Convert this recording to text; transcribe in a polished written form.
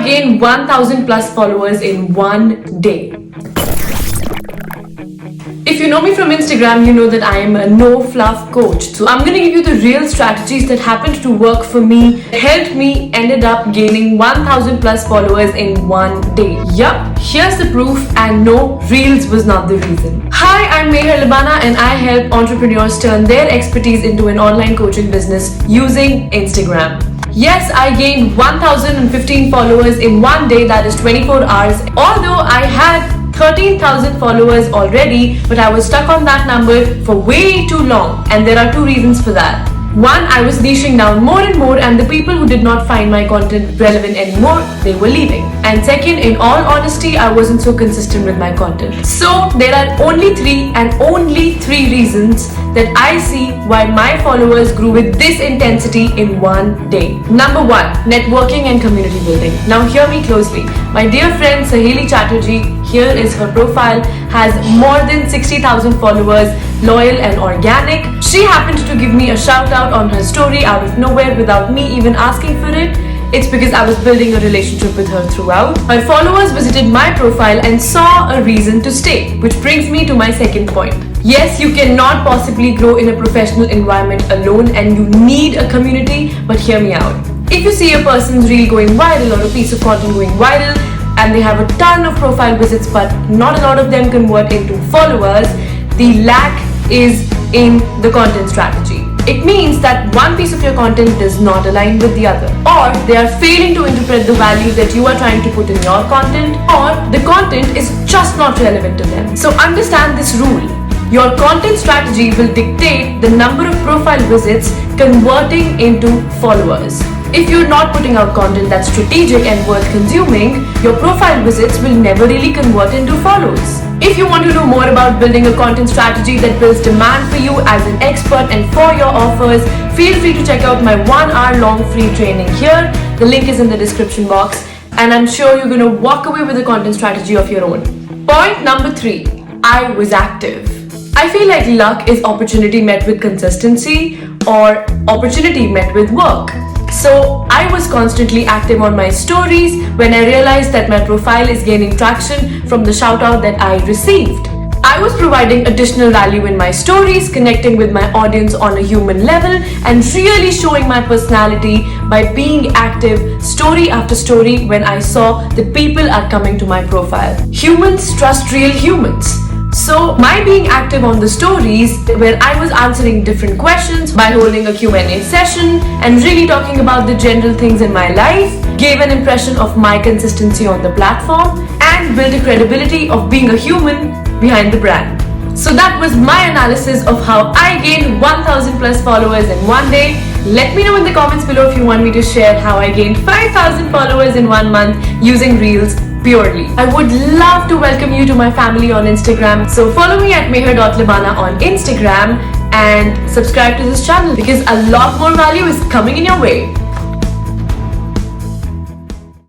gained 1000 plus followers in one day. If you know me from Instagram, you know that I am a no fluff coach. So I'm gonna give you the real strategies that happened to work for me, helped me, ended up gaining 1000 plus followers in one day. Yup, here's the proof, and no, Reels was not the reason. Hi, I'm Meher Libana and I help entrepreneurs turn their expertise into an online coaching business using Instagram. Yes, I gained 1015 followers in one day, that is 24 hours. Although I had 13,000 followers already, but I was stuck on that number for way too long, and there are two reasons for that. One, I was niching down more and more, and the people who did not find my content relevant anymore, they were leaving. And second, in all honesty, I wasn't so consistent with my content. So there are only three reasons that I see why my followers grew with this intensity in one day. Number one, networking and community building. Now hear me closely. My dear friend Saheli Chatterjee, here is her profile, has more than 60,000 followers, loyal and organic. She happened to give me a shout out on her story out of nowhere without me even asking for it. It's because I was building a relationship with her throughout. Her followers visited my profile and saw a reason to stay, which brings me to my second point. Yes, you cannot possibly grow in a professional environment alone, and you need a community, but hear me out. If you see a person's reel going viral or a piece of content going viral, and they have a ton of profile visits but not a lot of them convert into followers, the lack is in the content strategy. It means that one piece of your content does not align with the other, or they are failing to interpret the value that you are trying to put in your content, or the content is just not relevant to them. So understand this rule. Your content strategy will dictate the number of profile visits converting into followers. If you're not putting out content that's strategic and worth consuming, your profile visits will never really convert into follows. If you want to know more about building a content strategy that builds demand for you as an expert and for your offers, feel free to check out my 1 hour long free training here. The link is in the description box, and I'm sure you're going to walk away with a content strategy of your own. Point number 3, I was active. I feel like luck is opportunity met with consistency, or opportunity met with work. So I was constantly active on my stories when I realized that my profile is gaining traction from the shout out that I received. I was providing additional value in my stories, connecting with my audience on a human level, and really showing my personality by being active story after story when I saw that people are coming to my profile. Humans trust real humans. So my being active on the stories where I was answering different questions by holding a Q&A session and really talking about the general things in my life gave an impression of my consistency on the platform and built a credibility of being a human behind the brand. So that was my analysis of how I gained 1000 plus followers in one day. Let me know in the comments below if you want me to share how I gained 5000 followers in 1 month using Reels purely. I would love to welcome you to my family on Instagram. So follow me at meher.libana on Instagram and subscribe to this channel because a lot more value is coming in your way.